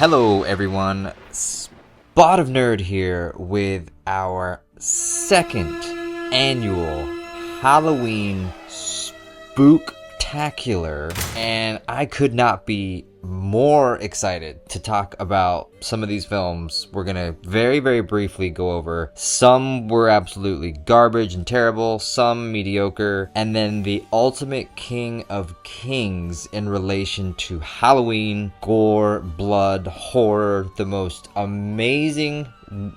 Hello everyone, Spot of Nerd here with our second annual Halloween Spooktacular, and I could not be more excited to talk about some of these films. We're gonna very briefly go over. Some were absolutely garbage and terrible, some mediocre, and then the ultimate king of kings in relation to Halloween, gore, blood, horror, the most amazing,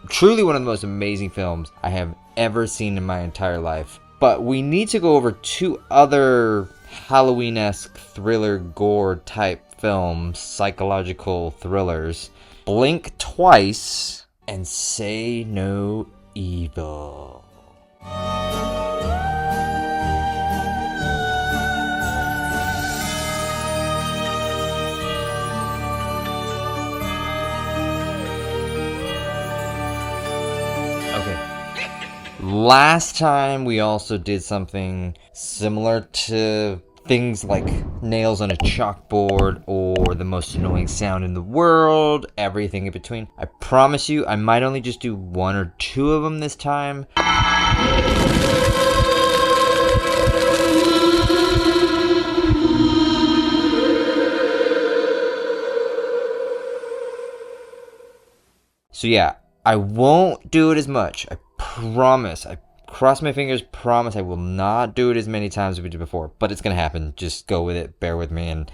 truly one of the most amazing films I have ever seen in my entire life. But we need to go over two other Halloween-esque thriller gore type films, psychological thrillers: Blink Twice and Say No Evil. Okay. Last time we also did something similar to things like nails on a chalkboard or the most annoying sound in the world, everything in between. I promise you, I might only just do one or two of them this time. So yeah, I won't do it as much. I promise. I cross my fingers, promise I will not do it as many times as we did before, but it's gonna happen. Just go with it, bear with me, and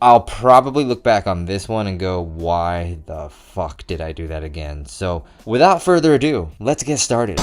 I'll probably look back on this one and go, why the fuck did I do that again? So without further ado, let's get started.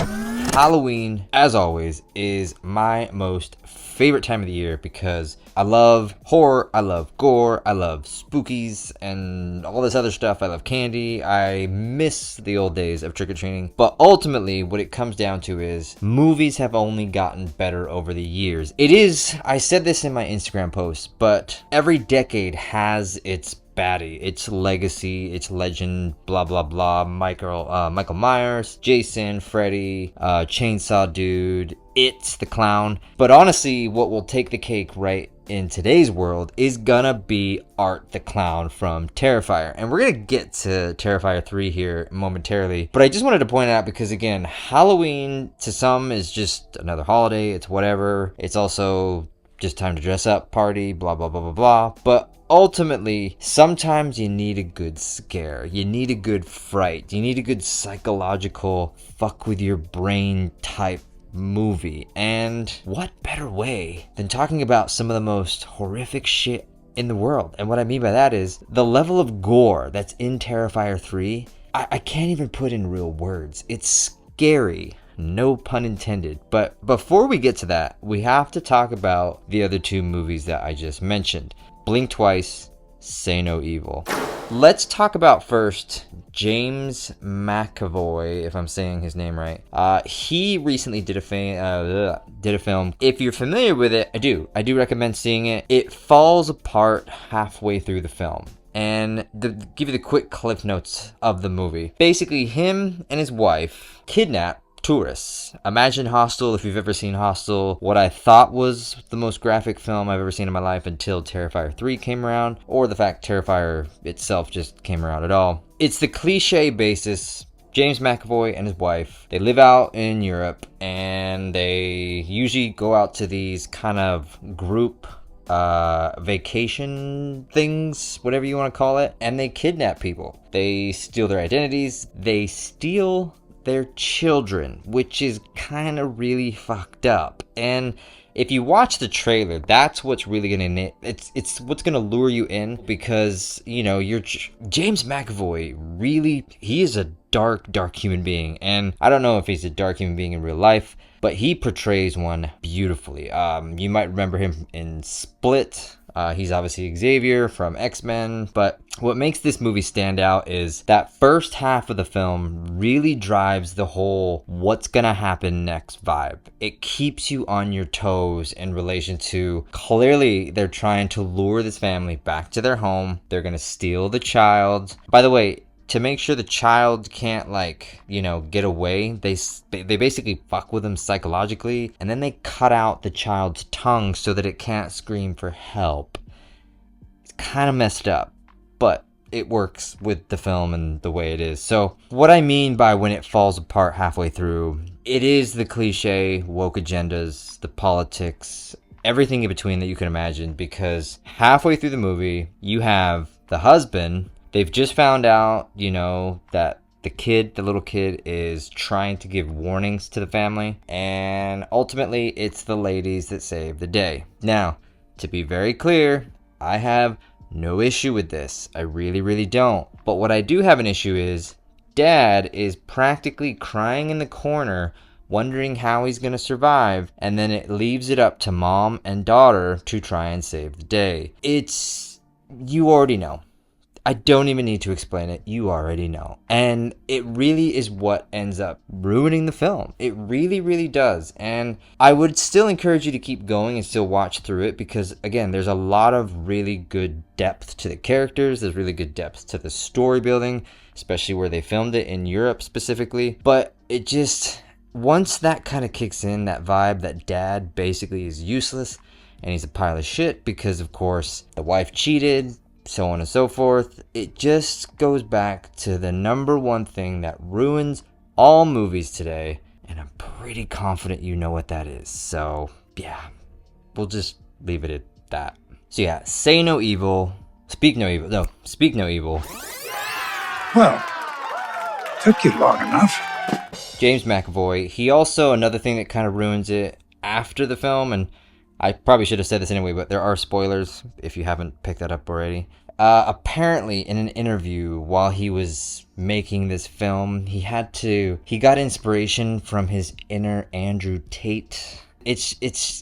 Halloween, as always, is my most favorite time of the year because I love horror, I love gore, I love spookies and all this other stuff. I love candy. I miss the old days of trick-or-treating. But ultimately, what it comes down to is movies have only gotten better over the years. It is, I said this in my Instagram post, but every decade has its baddie, its legacy, its legend, blah blah blah. Michael Myers, Jason, Freddy, Chainsaw Dude, It's the Clown. But honestly, what will take the cake right in today's world is gonna be Art the Clown from Terrifier. And we're gonna get to Terrifier 3 here momentarily, but I just wanted to point it out because, again, Halloween to some is just another holiday. It's whatever. It's also just time to dress up, party, blah blah blah blah blah. But ultimately, sometimes you need a good scare. You need a good fright. You need a good psychological fuck with your brain type movie. And what better way than talking about some of the most horrific shit in the world? And what I mean by that is the level of gore that's in Terrifier 3. I can't even put in real words. It's scary. No pun intended. But before we get to that, we have to talk about the other two movies that I just mentioned. Blink Twice, Say No Evil. Let's talk about first James McAvoy, if I'm saying his name right. He recently did a film. If you're familiar with it, I do recommend seeing it. It falls apart halfway through the film. And to give you the quick cliff notes of the movie, basically him and his wife kidnap tourists. Imagine Hostel, if you've ever seen Hostel. What I thought was the most graphic film I've ever seen in my life until Terrifier 3 came around, or the fact Terrifier itself just came around at all. It's the cliche basis. James McAvoy and his wife, they live out in Europe, and they usually go out to these kind of group vacation things, whatever you want to call it, and they kidnap people. They steal their identities. They steal their children, which is kind of really fucked up. And if you watch the trailer, that's what's really gonna it's what's gonna lure you in, because you know James McAvoy, really, he is a dark human being. And I don't know if he's a dark human being in real life, but he portrays one beautifully. You might remember him in Split. He's obviously Xavier from X-Men, but what makes this movie stand out is that first half of the film really drives the whole what's gonna happen next vibe. It keeps you on your toes in relation to, clearly they're trying to lure this family back to their home. They're gonna steal the child. By the way, to make sure the child can't, like, you know, get away, they basically fuck with him psychologically, and then they cut out the child's tongue so that it can't scream for help. It's kind of messed up, but it works with the film and the way it is. So what I mean by when it falls apart halfway through, it is the cliche woke agendas, the politics, everything in between that you can imagine, because halfway through the movie, you have the husband. They've just found out, that the little kid is trying to give warnings to the family, and ultimately it's the ladies that save the day. Now, to be very clear, I have no issue with this. I really, really don't. But what I do have an issue is dad is practically crying in the corner, wondering how he's going to survive, and then it leaves it up to mom and daughter to try and save the day. You already know. I don't even need to explain it. You already know. And it really is what ends up ruining the film. It really, really does. And I would still encourage you to keep going and still watch through it because, again, there's a lot of really good depth to the characters. There's really good depth to the story building, especially where they filmed it in Europe specifically. But it just, once that kind of kicks in, that vibe that dad basically is useless and he's a pile of shit because, of course, the wife cheated, so on and so forth. It just goes back to the number one thing that ruins all movies today, and I'm pretty confident you know what that is. So yeah, we'll just leave it at that. So yeah, say no evil, speak no evil. No, speak no evil. Well, took you long enough. James McAvoy. He also, another thing that kind of ruins it after the film, and I probably should have said this anyway, but there are spoilers if you haven't picked that up already. Apparently, in an interview while he was making this film, he got inspiration from his inner Andrew Tate. It's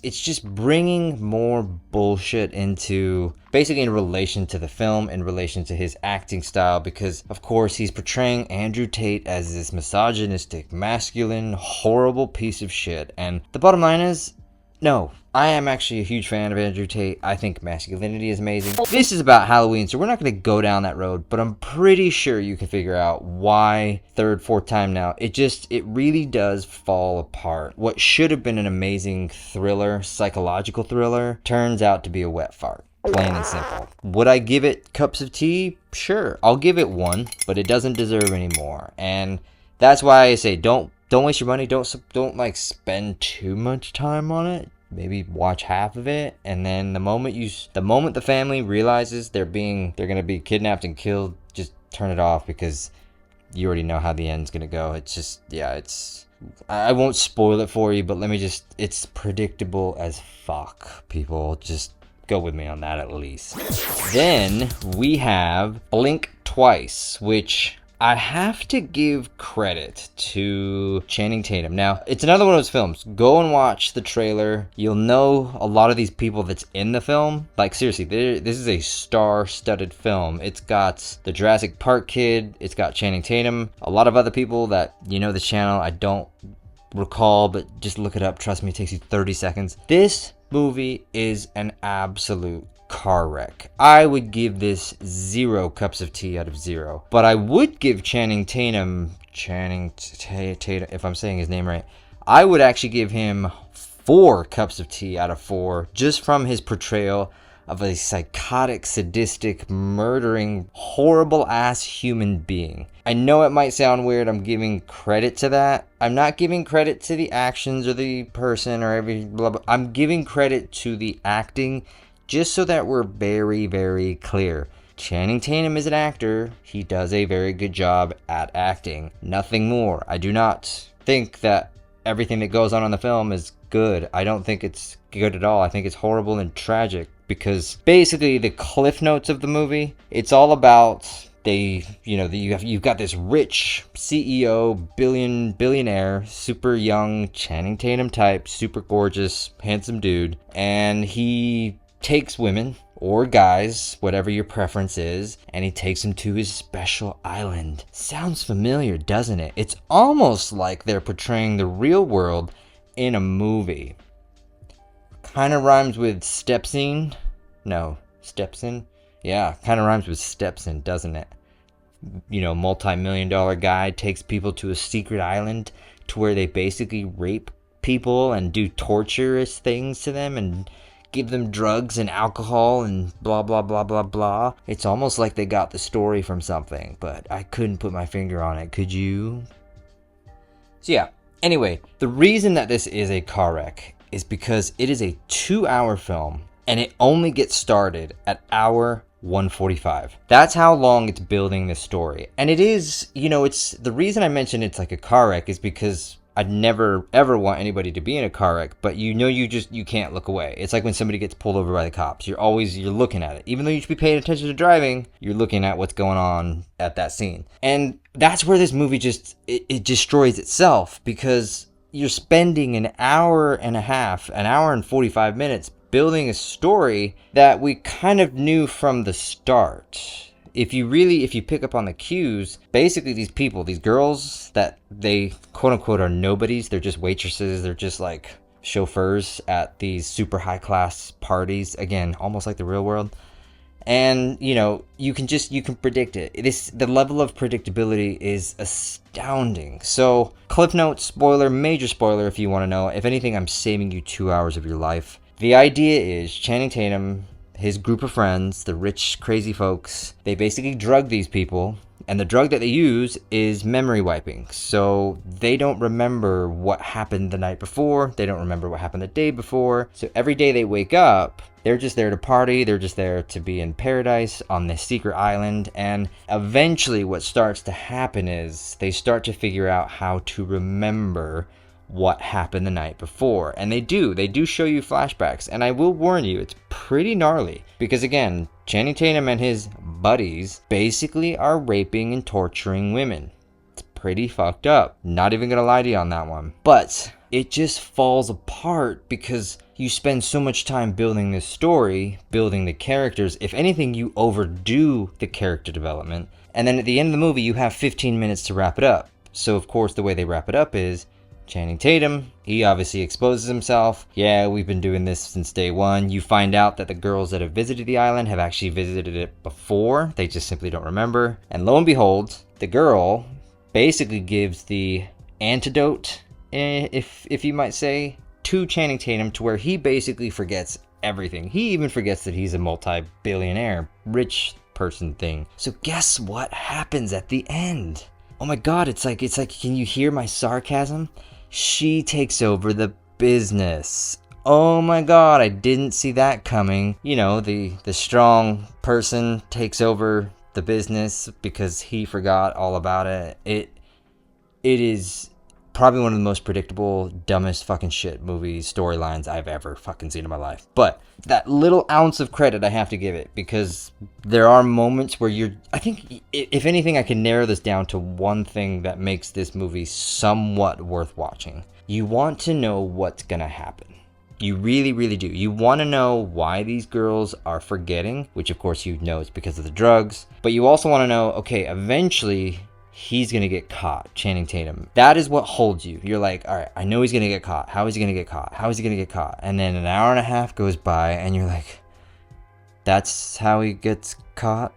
just bringing more bullshit into, basically in relation to the film, in relation to his acting style, because of course he's portraying Andrew Tate as this misogynistic, masculine, horrible piece of shit. And the bottom line is, no, I am actually a huge fan of Andrew Tate. I think masculinity is amazing. This is about Halloween, so we're not going to go down that road, but I'm pretty sure you can figure out why, third, fourth time now, it really does fall apart. What should have been an amazing thriller, psychological thriller, turns out to be a wet fart. Plain and simple. Would I give it cups of tea? Sure. I'll give it 1, but it doesn't deserve any more. And that's why I say don't waste your money. Don't spend too much time on it. Maybe watch half of it, and then the moment the family realizes they're gonna be kidnapped and killed, just turn it off, because you already know how the end's gonna go. I won't spoil it for you, but it's predictable as fuck. People, just go with me on that at least. Then we have Blink Twice, which I have to give credit to Channing Tatum. Now, it's another one of those films. Go and watch the trailer. You'll know a lot of these people that's in the film. Like, seriously, this is a star-studded film. It's got the Jurassic Park kid. It's got Channing Tatum. A lot of other people that, the channel, I don't recall, but just look it up. Trust me, it takes you 30 seconds. This movie is an absolute car wreck. I would give this 0 cups of tea out of 0. But I would give Channing Tatum, if I'm saying his name right, I would actually give him 4 cups of tea out of 4, just from his portrayal of a psychotic, sadistic, murdering, horrible-ass human being. I know it might sound weird, I'm giving credit to that. I'm not giving credit to the actions or the person or every blah blah. I'm giving credit to the acting, just so that we're very, very clear. Channing Tatum is an actor. He does a very good job at acting. Nothing more. I do not think that everything that goes on in the film is good. I don't think it's good at all. I think it's horrible and tragic, because basically the cliff notes of the movie, it's all about you've got this rich CEO, billionaire, super young Channing Tatum type, super gorgeous, handsome dude, and he takes women or guys, whatever your preference is, and he takes them to his special island. Sounds familiar, doesn't it? It's almost like they're portraying the real world in a movie. Kind of rhymes with Stepson. No, Stepson? Yeah, kind of rhymes with Stepson, doesn't it? Multi-million-dollar guy takes people to a secret island to where they basically rape people and do torturous things to them and give them drugs and alcohol and blah, blah, blah, blah, blah. It's almost like they got the story from something, but I couldn't put my finger on it. Could you? So yeah, anyway, the reason that this is a car wreck is because it is a 2-hour film and it only gets started at hour 145. That's how long it's building this story. And it is, it's the reason I mentioned it's like a car wreck is because I'd never ever want anybody to be in a car wreck, but you can't look away. It's like when somebody gets pulled over by the cops. You're looking at it. Even though you should be paying attention to driving, you're looking at what's going on at that scene. And that's where this movie it destroys itself, because you're spending an hour and 45 minutes building a story that we kind of knew from the start. If you pick up on the cues, basically these people, these girls that they quote unquote are nobodies, they're just waitresses, they're just like chauffeurs at these super high class parties, again, almost like the real world. And you can predict it. The level of predictability is astounding. So cliff notes, major spoiler if you want to know. If anything, I'm saving you 2 hours of your life. The idea is Channing Tatum, his group of friends, the rich, crazy folks, they basically drug these people, and the drug that they use is memory wiping. So they don't remember what happened the night before, they don't remember what happened the day before. So every day they wake up, they're just there to party, they're just there to be in paradise on this secret island, and eventually what starts to happen is they start to figure out how to remember what happened the night before. And they do show you flashbacks, and I will warn you, it's pretty gnarly, because again, Channing Tatum and his buddies basically are raping and torturing women. It's pretty fucked up, not even gonna lie to you on that one. But it just falls apart because you spend so much time building this story, building the characters. If anything, you overdo the character development, and then at the end of the movie you have 15 minutes to wrap it up. So of course the way they wrap it up is Channing Tatum, he obviously exposes himself. Yeah, we've been doing this since day one. You find out that the girls that have visited the island have actually visited it before. They just simply don't remember. And lo and behold, the girl basically gives the antidote, if you might say, to Channing Tatum, to where he basically forgets everything. He even forgets that he's a multi-billionaire, rich person thing. So guess what happens at the end? Oh my god, it's like, can you hear my sarcasm? She takes over the business. Oh my god, I didn't see that coming. The strong person takes over the business because he forgot all about it. It is probably one of the most predictable, dumbest fucking shit movie storylines I've ever fucking seen in my life. But that little ounce of credit I have to give it, because there are moments where I think, if anything, I can narrow this down to one thing that makes this movie somewhat worth watching. You want to know what's gonna happen. You really, really do. You want to know why these girls are forgetting, which of course you know is because of the drugs. But you also want to know, okay, eventually he's going to get caught, Channing Tatum. That is what holds you. You're like, all right, I know he's going to get caught. How is he going to get caught? How is he going to get caught? And then an hour and a half goes by and you're like, that's how he gets caught?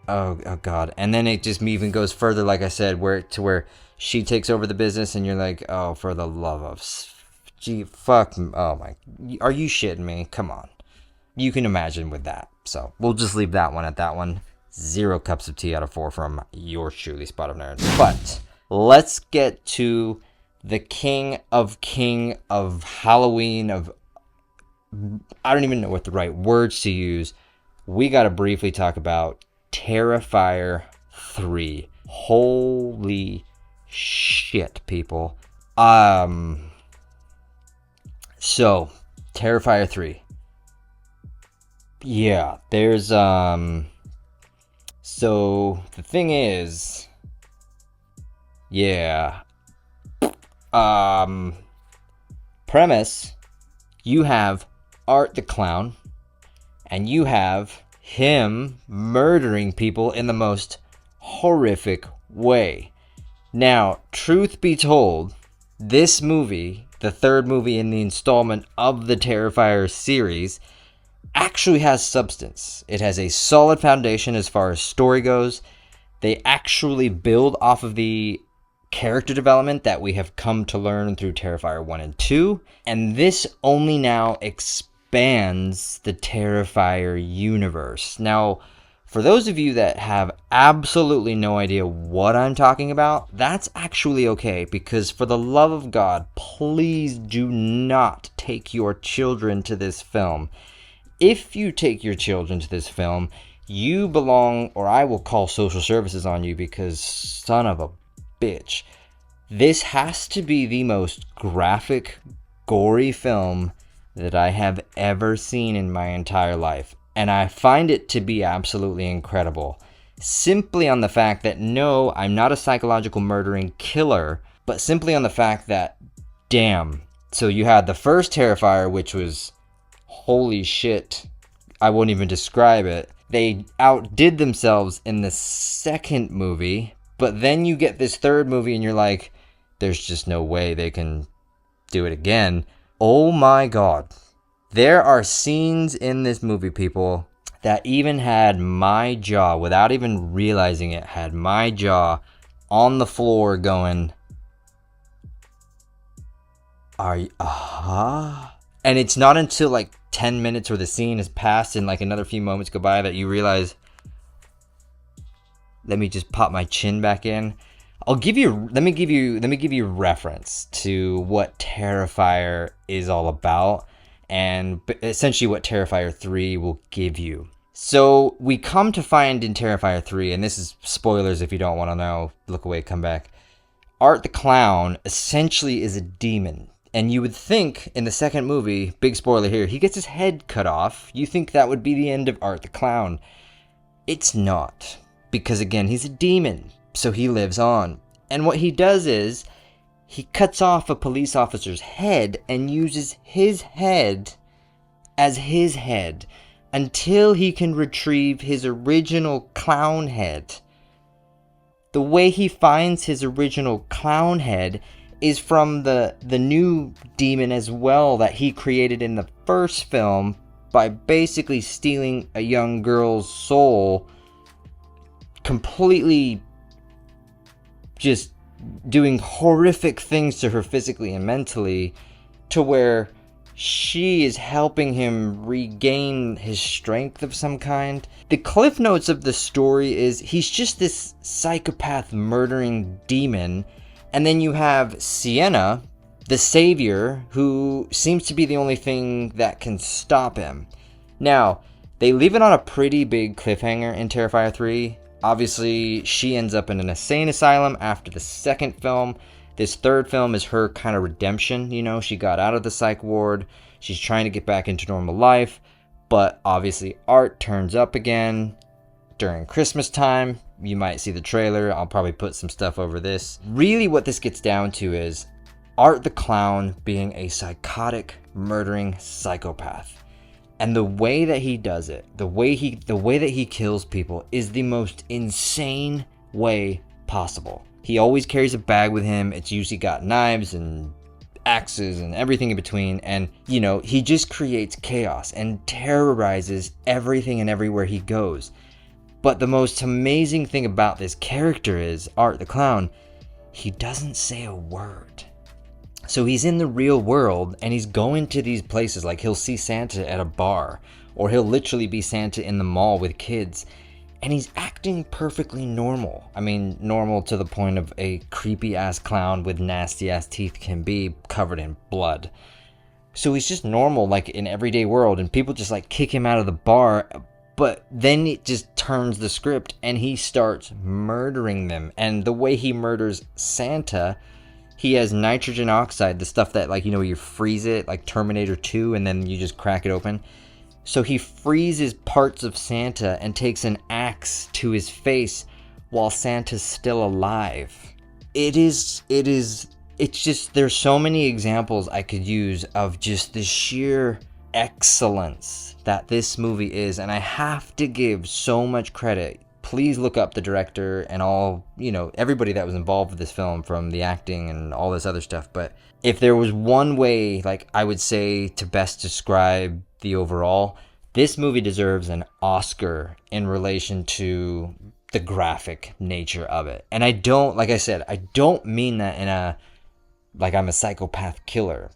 Oh God. And then it just even goes further, like I said, where she takes over the business and you're like, oh, for the love of... Gee, fuck. Oh my... Are you shitting me? Come on. You can imagine with that. So we'll just leave that one at that one. 0 cups of tea out of 4 from yours truly, Spot of Nerds. But let's get to the king of Halloween, I don't even know what the right words to use. We got to briefly talk about Terrifier 3. Holy shit, people. So, Terrifier 3. Yeah, there's, so, the thing is, yeah, premise, you have Art the Clown, and you have him murdering people in the most horrific way. Now, truth be told, this movie, the third movie in the installment of the Terrifier series, actually has substance. It has a solid foundation as far as story goes. They actually build off of the character development that we have come to learn through Terrifier 1 and 2. And this only now expands the Terrifier universe. Now, for those of you that have absolutely no idea what I'm talking about, that's actually okay, because for the love of God, please do not take your children to this film. If you take your children to this film, you belong, or I will call social services on you, because son of a bitch. This has to be the most graphic, gory film that I have ever seen in my entire life. And I find it to be absolutely incredible. Simply on the fact that, no, I'm not a psychological murdering killer, but simply on the fact that, damn. So you had the first Terrifier, which was, holy shit, I won't even describe it. They outdid themselves in the second movie, but then you get this third movie and you're like, there's just no way they can do it again. Oh my God. There are scenes in this movie, people, that even had my jaw, without even realizing it, had my jaw on the floor going, are you, And it's not until like 10 minutes or the scene has passed and like another few moments go by that you realize, let me just pop my chin back in. Let me give you reference to what Terrifier is all about, and essentially what Terrifier 3 will give you. So we come to find in Terrifier 3, and this is spoilers if you don't want to know, look away, come back. Art the Clown essentially is a demon. And you would think in the second movie, big spoiler here, he gets his head cut off. You think that would be the end of Art the Clown. It's not. Because again, he's a demon, so he lives on. And what he does is, he cuts off a police officer's head and uses his head as his head until he can retrieve his original clown head. The way he finds his original clown head is from the new demon as well that he created in the first film by basically stealing a young girl's soul, completely just doing horrific things to her physically and mentally, to where she is helping him regain his strength of some kind. The cliff notes of the story is he's just this psychopath murdering demon, and then you have Sienna, the savior, who seems to be the only thing that can stop him. Now, they leave it on a pretty big cliffhanger in Terrifier 3. Obviously, she ends up in an insane asylum after the second film. This third film is her kind of redemption, you know, she got out of the psych ward, she's trying to get back into normal life, but obviously Art turns up again during Christmas time. You might see the trailer, I'll probably put some stuff over this. Really what this gets down to is Art the Clown being a psychotic, murdering psychopath. And the way that he does it, the way that he kills people is the most insane way possible. He always carries a bag with him. It's usually got knives and axes and everything in between. And, you know, he just creates chaos and terrorizes everything and everywhere he goes. But the most amazing thing about this character is, Art the Clown, he doesn't say a word. So he's in the real world and he's going to these places, like he'll see Santa at a bar, or he'll literally be Santa in the mall with kids, and he's acting perfectly normal. I mean, normal to the point of a creepy ass clown with nasty ass teeth can be, covered in blood. So he's just normal, like in everyday world, and people just like kick him out of the bar, but then it just turns the script and he starts murdering them. And the way he murders Santa, he has nitrogen oxide, the stuff that, like, you know, you freeze it, like Terminator 2, and then you just crack it open. So he freezes parts of Santa and takes an axe to his face while Santa's still alive. It's just, there's so many examples I could use of just the sheer excellence that this movie is, and I have to give so much credit. Please look up the director and all, you know, everybody that was involved with this film, from the acting and all this other stuff. But if there was one way, like, I would say to best describe the overall, this movie deserves an Oscar in relation to the graphic nature of it. And I don't, like I said, I don't mean that in a, like, I'm a psychopath killer.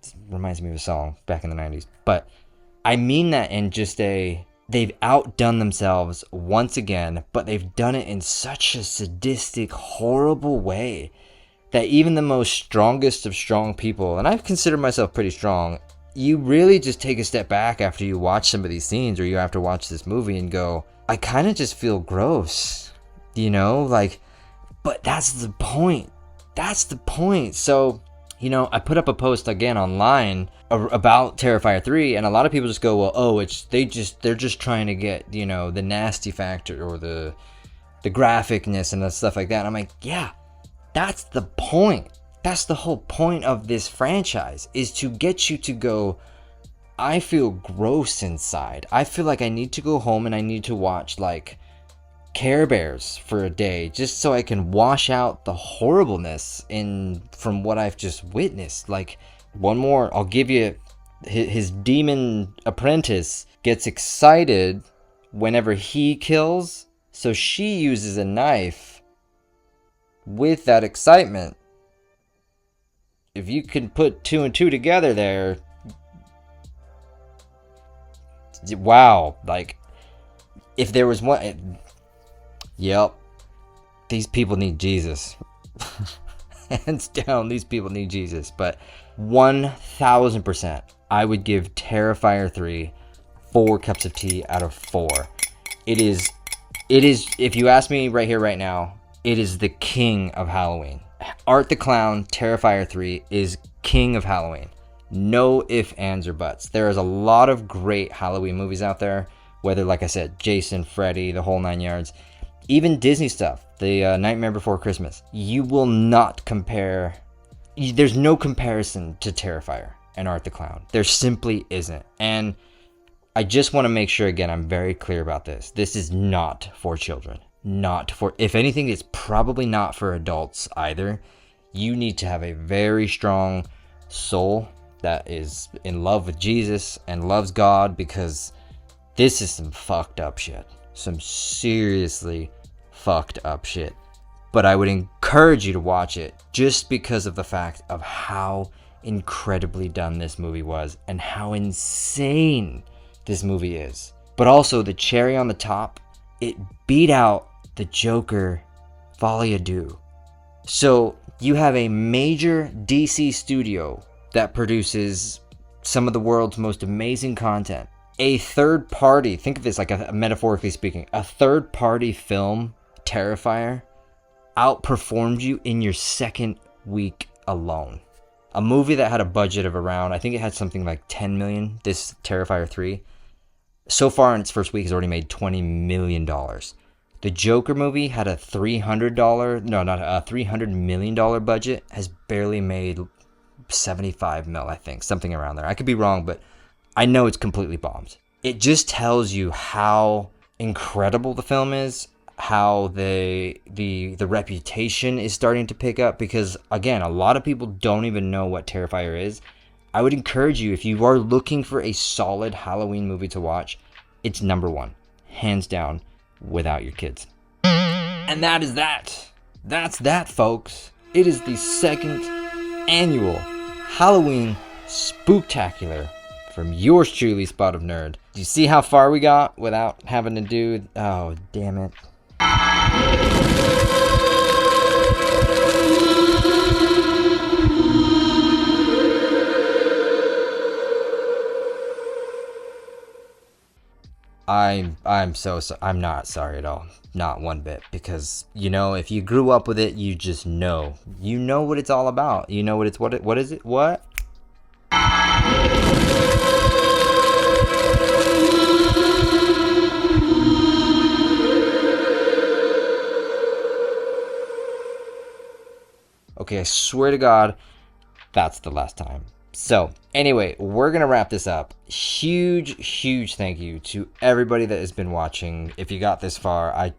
It reminds me of a song back in the 90s. But I mean that in just they've outdone themselves once again, but they've done it in such a sadistic, horrible way that even the most strongest of strong people, and I consider myself pretty strong, you really just take a step back after you watch some of these scenes, or you have to watch this movie and go, I kind of just feel gross, you know, like, but that's the point. That's the point. So, you know, I put up a post again online about Terrifier 3, and a lot of people just go, well, oh, they're just trying to get, you know, the nasty factor or the graphicness and the stuff like that. And I'm like, yeah, that's the point. That's the whole point of this franchise, is to get you to go, I feel gross inside. I feel like I need to go home and I need to watch like Care Bears for a day just so I can wash out the horribleness from what I've just witnessed. Like, one more, I'll give you, his demon apprentice gets excited whenever he kills, so she uses a knife with that excitement. If you can put 2 and 2 together there, wow, like, if there was one, yep, these people need Jesus. Hands down, these people need Jesus. But 1000%, I would give Terrifier 3 4 cups of tea out of 4. It is, if you ask me right here, right now, it is the king of Halloween. Art the Clown, Terrifier 3 is king of Halloween. No ifs, ands, or buts. There is a lot of great Halloween movies out there, whether, like I said, Jason, Freddy, the whole 9 yards. Even Disney stuff, the Nightmare Before Christmas. You will not compare. There's no comparison to Terrifier and Art the Clown. There simply isn't. And I just want to make sure, again, I'm very clear about this. This is not for children. Not for, if anything, it's probably not for adults either. You need to have a very strong soul that is in love with Jesus and loves God, because this is some fucked up shit. Some seriously fucked up shit. But I would encourage you to watch it just because of the fact of how incredibly done this movie was and how insane this movie is. But also, the cherry on the top, it beat out the Joker Folie à Deux. So you have a major DC studio that produces some of the world's most amazing content. A third party, think of this like metaphorically speaking, a third party film, Terrifier, outperformed you in your second week alone. A movie that had a budget of around, I think it had something like 10 million, this Terrifier 3, so far in its first week has already made $20 million. The Joker movie had a $300 million budget, has barely made 75 mil, I think, something around there. I could be wrong, but I know it's completely bombed. It just tells you how incredible the film is, how the reputation is starting to pick up, because again, a lot of people don't even know what Terrifier is. I would encourage you, if you are looking for a solid Halloween movie to watch, it's number one, hands down, without your kids. And that is that. That's that, folks. It is the second annual Halloween Spooktacular from yours truly, Spot of Nerd. Do you see how far we got without having to do... Oh, damn it. I'm so sorry. I'm not sorry at all. Not one bit. Because, you know, if you grew up with it, you just know. You know what it's all about. You know what it's... What is it? What? Okay, I swear to God, that's the last time. So, anyway, we're going to wrap this up. Huge thank you to everybody that has been watching. If you got this far, I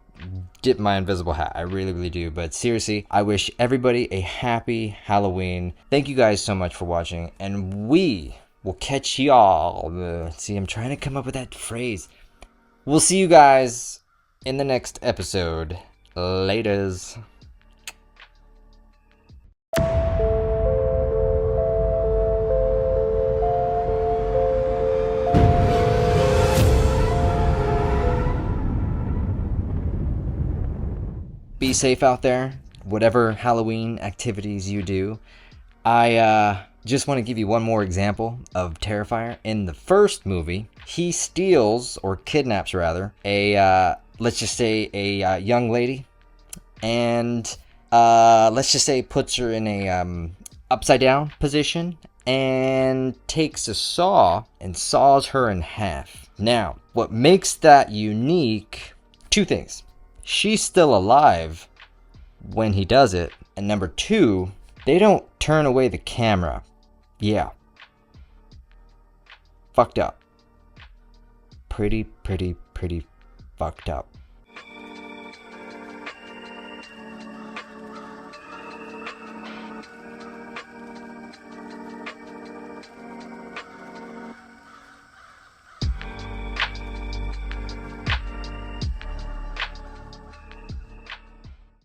dip my invisible hat. I really do. But seriously, I wish everybody a happy Halloween. Thank you guys so much for watching. And we will catch y'all. See, I'm trying to come up with that phrase. We'll see you guys in the next episode. Laters. be safe out there, whatever Halloween activities you do. I just want to give you one more example of Terrifier. In the first movie, he steals, or kidnaps rather, a, let's just say a young lady, and let's just say puts her in a upside down position and takes a saw and saws her in half. Now, what makes that unique, two things. She's still alive when he does it, and number two, they don't turn away the camera. Yeah. Fucked up. Pretty fucked up.